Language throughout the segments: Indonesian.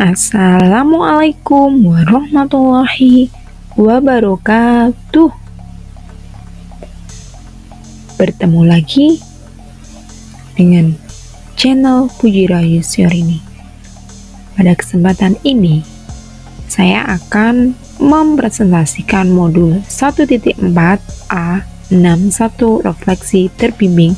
Assalamualaikum warahmatullahi wabarakatuh. Bertemu lagi dengan channel Puji Rayu Syahrini. Pada kesempatan ini, saya akan mempresentasikan modul 1.4a61 refleksi terbimbing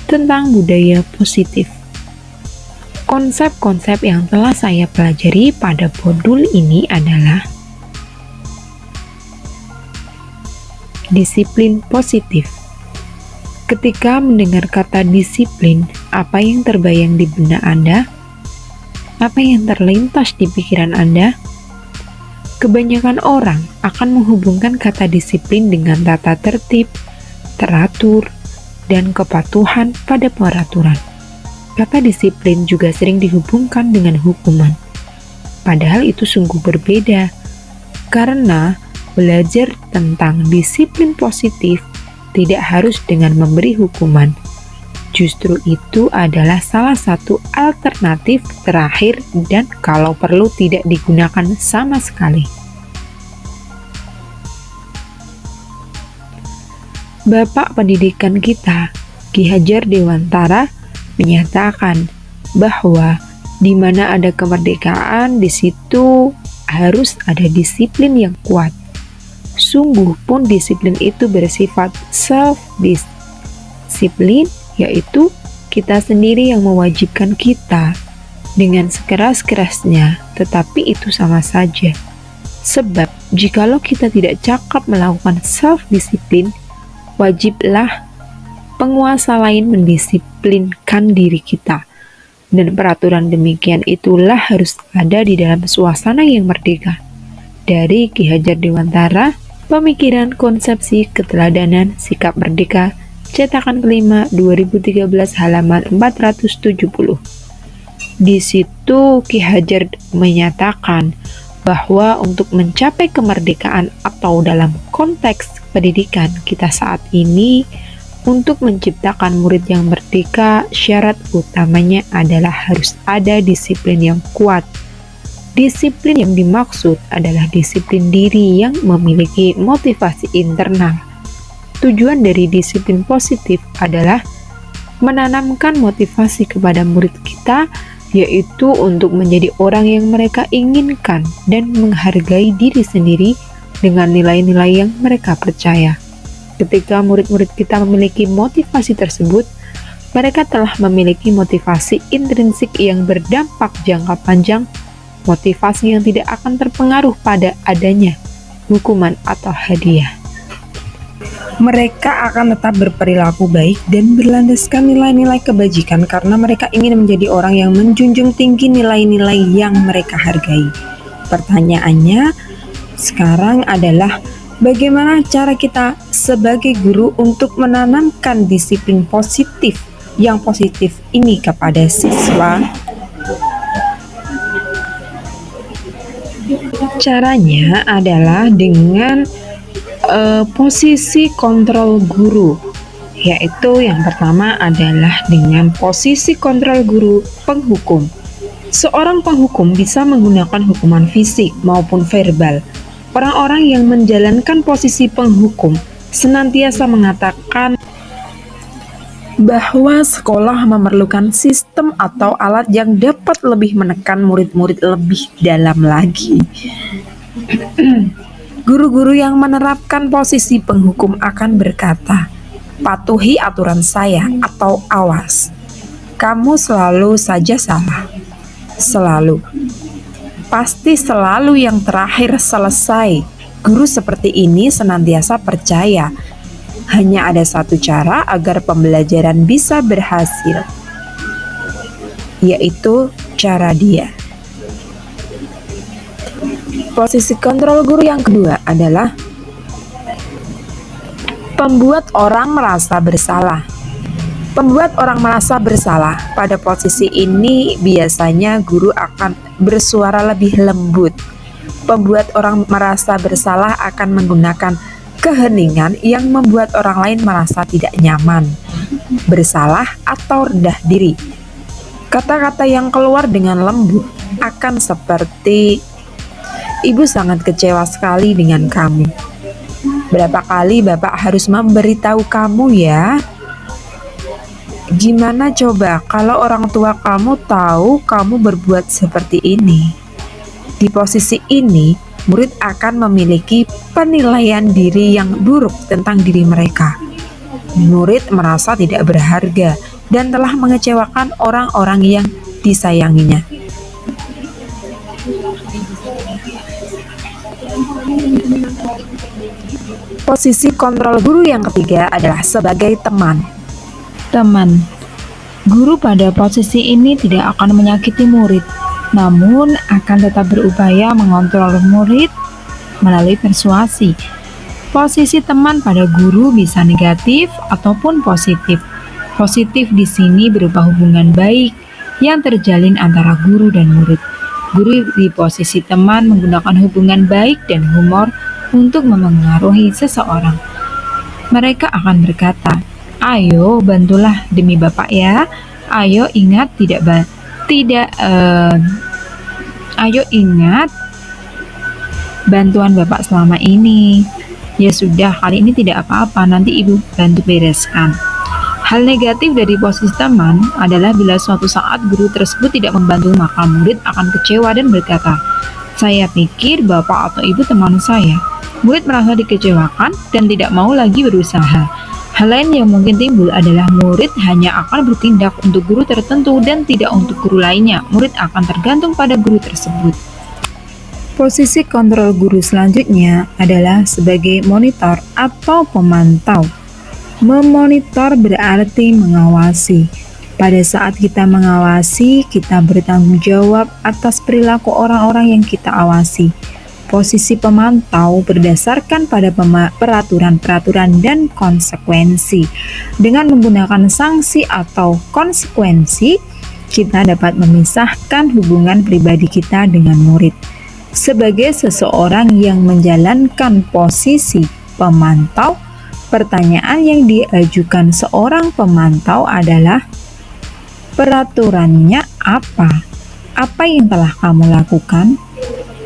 tentang budaya positif. Konsep-konsep yang telah saya pelajari pada modul ini adalah disiplin positif. Ketika mendengar kata disiplin, apa yang terbayang di benak Anda? Apa yang terlintas di pikiran Anda? Kebanyakan orang akan menghubungkan kata disiplin dengan tata tertib, teratur, dan kepatuhan pada peraturan. Kata disiplin juga sering dihubungkan dengan hukuman. Padahal itu sungguh berbeda, karena belajar tentang disiplin positif tidak harus dengan memberi hukuman. Justru itu adalah salah satu alternatif terakhir dan kalau perlu tidak digunakan sama sekali. Bapak pendidikan kita, Ki Hajar Dewantara, menyatakan bahwa di mana ada kemerdekaan, di situ harus ada disiplin yang kuat. Sungguh pun disiplin itu bersifat self-disiplin, yaitu kita sendiri yang mewajibkan kita dengan sekeras-kerasnya, tetapi itu sama saja. Sebab jikalau kita tidak cakap melakukan self-disiplin, wajiblah penguasa lain mendisiplinkan diri kita. Dan peraturan demikian itulah harus ada di dalam suasana yang merdeka. Dari Ki Hajar Dewantara, Pemikiran Konsepsi Keteladanan Sikap Merdeka, cetakan kelima 2013 halaman 470. Di situ Ki Hajar menyatakan bahwa untuk mencapai kemerdekaan atau dalam konteks pendidikan kita saat ini, untuk menciptakan murid yang merdeka, syarat utamanya adalah harus ada disiplin yang kuat. Disiplin yang dimaksud adalah disiplin diri yang memiliki motivasi internal. Tujuan dari disiplin positif adalah menanamkan motivasi kepada murid kita, yaitu untuk menjadi orang yang mereka inginkan dan menghargai diri sendiri dengan nilai-nilai yang mereka percaya. Ketika murid-murid kita memiliki motivasi tersebut, mereka telah memiliki motivasi intrinsik yang berdampak jangka panjang, motivasi yang tidak akan terpengaruh pada adanya hukuman atau hadiah. Mereka akan tetap berperilaku baik dan berlandaskan nilai-nilai kebajikan karena mereka ingin menjadi orang yang menjunjung tinggi nilai-nilai yang mereka hargai. Pertanyaannya sekarang adalah, bagaimana cara kita sebagai guru untuk menanamkan disiplin positif yang positif ini kepada siswa? Caranya adalah dengan posisi kontrol guru, yaitu yang pertama adalah dengan posisi kontrol guru penghukum. Seorang penghukum bisa menggunakan hukuman fisik maupun verbal. Orang-orang yang menjalankan posisi penghukum senantiasa mengatakan bahwa sekolah memerlukan sistem atau alat yang dapat lebih menekan murid-murid lebih dalam lagi. Guru-guru yang menerapkan posisi penghukum akan berkata, "Patuhi aturan saya," atau "Awas, kamu selalu saja salah." Selalu. Pasti selalu yang terakhir selesai. Guru seperti ini senantiasa percaya hanya ada satu cara agar pembelajaran bisa berhasil, yaitu cara dia. Posisi kontrol guru yang kedua adalah membuat orang merasa bersalah. Membuat orang merasa bersalah. Pada posisi ini biasanya guru akan bersuara lebih lembut. Membuat orang merasa bersalah akan menggunakan keheningan yang membuat orang lain merasa tidak nyaman, bersalah, atau rendah diri. Kata-kata yang keluar dengan lembut akan seperti, "Ibu sangat kecewa sekali dengan kamu. Berapa kali Bapak harus memberitahu kamu ya? Gimana coba kalau orang tua kamu tahu kamu berbuat seperti ini?" Di posisi ini, murid akan memiliki penilaian diri yang buruk tentang diri mereka. Murid merasa tidak berharga dan telah mengecewakan orang-orang yang disayanginya. Posisi kontrol guru yang ketiga adalah sebagai teman. Teman, guru pada posisi ini tidak akan menyakiti murid, namun akan tetap berupaya mengontrol murid melalui persuasi. Posisi teman pada guru bisa negatif ataupun positif. Positif di sini berupa hubungan baik yang terjalin antara guru dan murid. Guru di posisi teman menggunakan hubungan baik dan humor untuk memengaruhi seseorang. Mereka akan berkata, "Ayo bantulah demi Bapak ya. Ayo ingat ayo ingat bantuan Bapak selama ini. Ya sudah, kali ini tidak apa-apa, nanti Ibu bantu bereskan." Hal negatif dari posisi teman adalah bila suatu saat guru tersebut tidak membantu, maka murid akan kecewa dan berkata, "Saya pikir Bapak atau Ibu teman saya." Murid merasa dikecewakan dan tidak mau lagi berusaha. Hal lain yang mungkin timbul adalah murid hanya akan bertindak untuk guru tertentu dan tidak untuk guru lainnya. Murid akan tergantung pada guru tersebut. Posisi kontrol guru selanjutnya adalah sebagai monitor atau pemantau. Memonitor berarti mengawasi. Pada saat kita mengawasi, kita bertanggung jawab atas perilaku orang-orang yang kita awasi. Posisi pemantau berdasarkan pada peraturan-peraturan dan konsekuensi. Dengan menggunakan sanksi atau konsekuensi, kita dapat memisahkan hubungan pribadi kita dengan murid. Sebagai seseorang yang menjalankan posisi pemantau, pertanyaan yang diajukan seorang pemantau adalah, peraturannya apa? Apa yang telah kamu lakukan?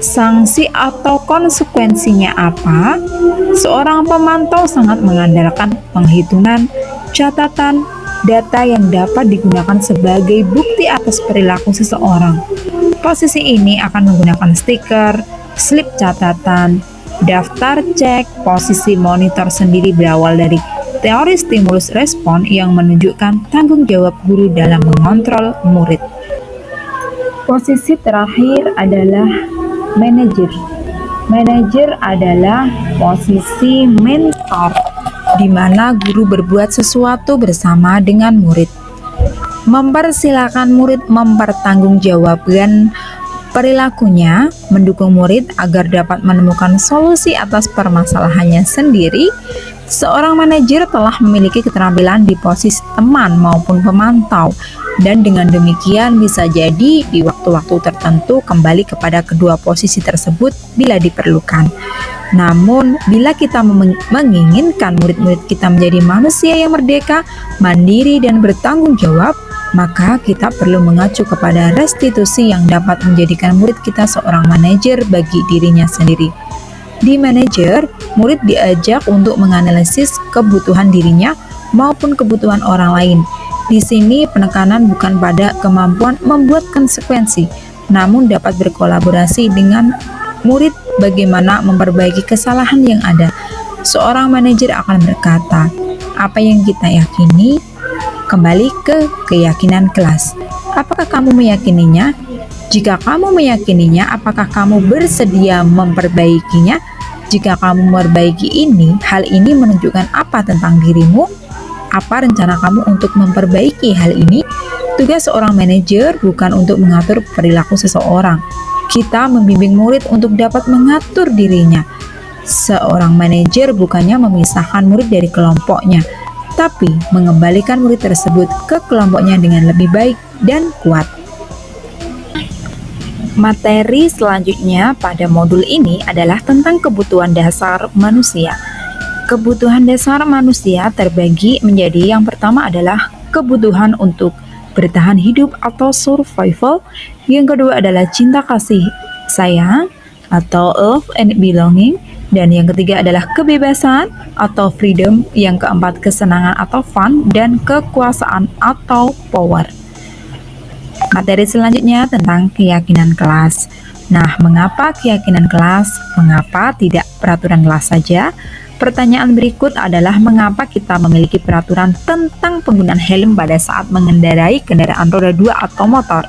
Sanksi atau konsekuensinya apa? Seorang pemantau sangat mengandalkan penghitungan, catatan, data yang dapat digunakan sebagai bukti atas perilaku seseorang. Posisi ini akan menggunakan stiker, slip catatan, daftar cek. Posisi monitor sendiri berawal dari teori stimulus respon yang menunjukkan tanggung jawab guru dalam mengontrol murid. Posisi terakhir adalah manajer. Manajer adalah posisi mentor, di mana guru berbuat sesuatu bersama dengan murid. Mempersilakan murid mempertanggungjawabkan perilakunya, mendukung murid agar dapat menemukan solusi atas permasalahannya sendiri. Seorang manajer telah memiliki keterampilan di posisi teman maupun pemantau, dan dengan demikian bisa jadi di waktu-waktu tertentu kembali kepada kedua posisi tersebut bila diperlukan. Namun, bila kita menginginkan murid-murid kita menjadi manusia yang merdeka, mandiri, dan bertanggung jawab, maka kita perlu mengacu kepada restitusi yang dapat menjadikan murid kita seorang manajer bagi dirinya sendiri. Di manajer, murid diajak untuk menganalisis kebutuhan dirinya maupun kebutuhan orang lain. Di sini penekanan bukan pada kemampuan membuat konsekuensi, namun dapat berkolaborasi dengan murid bagaimana memperbaiki kesalahan yang ada. Seorang manajer akan berkata, apa yang kita yakini kembali ke keyakinan kelas. Apakah kamu meyakininya? Jika kamu meyakininya, apakah kamu bersedia memperbaikinya? Jika kamu memperbaiki ini, hal ini menunjukkan apa tentang dirimu? Apa rencana kamu untuk memperbaiki hal ini? Tugas seorang manajer bukan untuk mengatur perilaku seseorang. Kita membimbing murid untuk dapat mengatur dirinya. Seorang manajer bukannya memisahkan murid dari kelompoknya, tapi mengembalikan murid tersebut ke kelompoknya dengan lebih baik dan kuat. Materi selanjutnya pada modul ini adalah tentang kebutuhan dasar manusia. Kebutuhan dasar manusia terbagi menjadi yang pertama adalah kebutuhan untuk bertahan hidup atau survival. Yang kedua adalah cinta kasih sayang atau love and belonging. Dan yang ketiga adalah kebebasan atau freedom. Yang keempat kesenangan atau fun. Dan kekuasaan atau power. Materi selanjutnya tentang keyakinan kelas. Nah, mengapa keyakinan kelas? Mengapa tidak peraturan kelas saja? Pertanyaan berikut adalah mengapa kita memiliki peraturan tentang penggunaan helm pada saat mengendarai kendaraan roda 2 atau motor?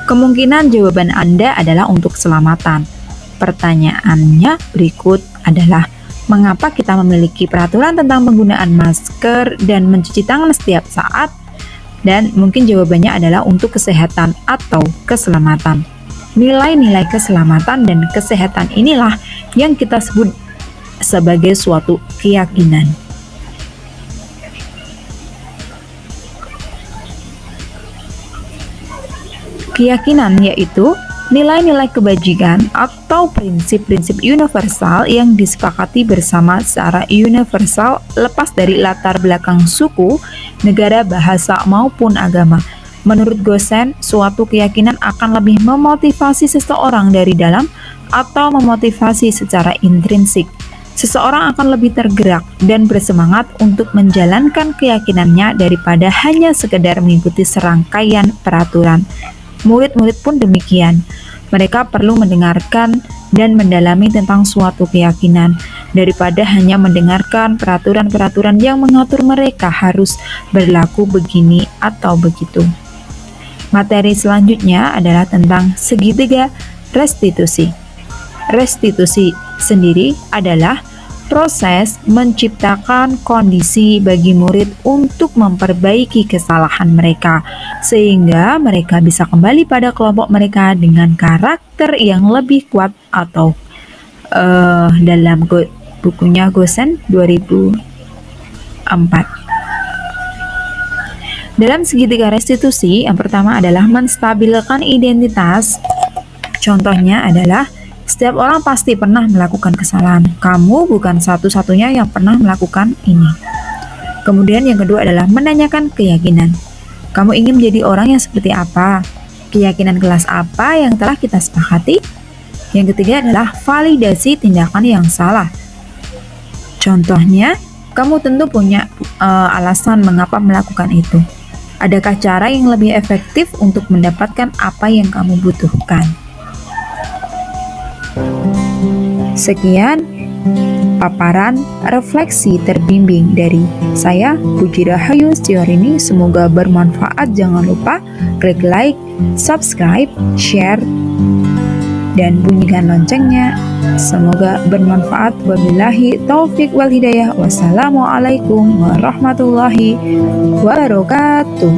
Kemungkinan jawaban Anda adalah untuk keselamatan. Pertanyaannya berikut adalah mengapa kita memiliki peraturan tentang penggunaan masker dan mencuci tangan setiap saat? Dan mungkin jawabannya adalah untuk kesehatan atau keselamatan. Nilai-nilai keselamatan dan kesehatan inilah yang kita sebut sebagai suatu keyakinan. Keyakinan yaitu nilai-nilai kebajikan atau prinsip-prinsip universal yang disepakati bersama secara universal lepas dari latar belakang suku, negara, bahasa, maupun agama. Menurut Gosen, suatu keyakinan akan lebih memotivasi seseorang dari dalam atau memotivasi secara intrinsik. Seseorang akan lebih tergerak dan bersemangat untuk menjalankan keyakinannya daripada hanya sekedar mengikuti serangkaian peraturan. Murid-murid pun demikian. Mereka perlu mendengarkan dan mendalami tentang suatu keyakinan daripada hanya mendengarkan peraturan-peraturan yang mengatur mereka harus berlaku begini atau begitu. Materi selanjutnya adalah tentang segitiga restitusi. Restitusi sendiri adalah proses menciptakan kondisi bagi murid untuk memperbaiki kesalahan mereka sehingga mereka bisa kembali pada kelompok mereka dengan karakter yang lebih kuat atau dalam bukunya Gosen 2004. Dalam segitiga restitusi, yang pertama adalah menstabilkan identitas. Contohnya adalah setiap orang pasti pernah melakukan kesalahan. Kamu bukan satu-satunya yang pernah melakukan ini. Kemudian yang kedua adalah menanyakan keyakinan. Kamu ingin menjadi orang yang seperti apa? Keyakinan kelas apa yang telah kita sepakati? Yang ketiga adalah validasi tindakan yang salah. Contohnya, kamu tentu punya alasan mengapa melakukan itu. Adakah cara yang lebih efektif untuk mendapatkan apa yang kamu butuhkan? Sekian paparan refleksi terbimbing dari saya, Puji Rahayu Setiorini. Semoga bermanfaat. Jangan lupa klik like, subscribe, share, dan bunyikan loncengnya. Semoga bermanfaat. Wabillahi taufik wal hidayah. Wassalamualaikum warahmatullahi wabarakatuh.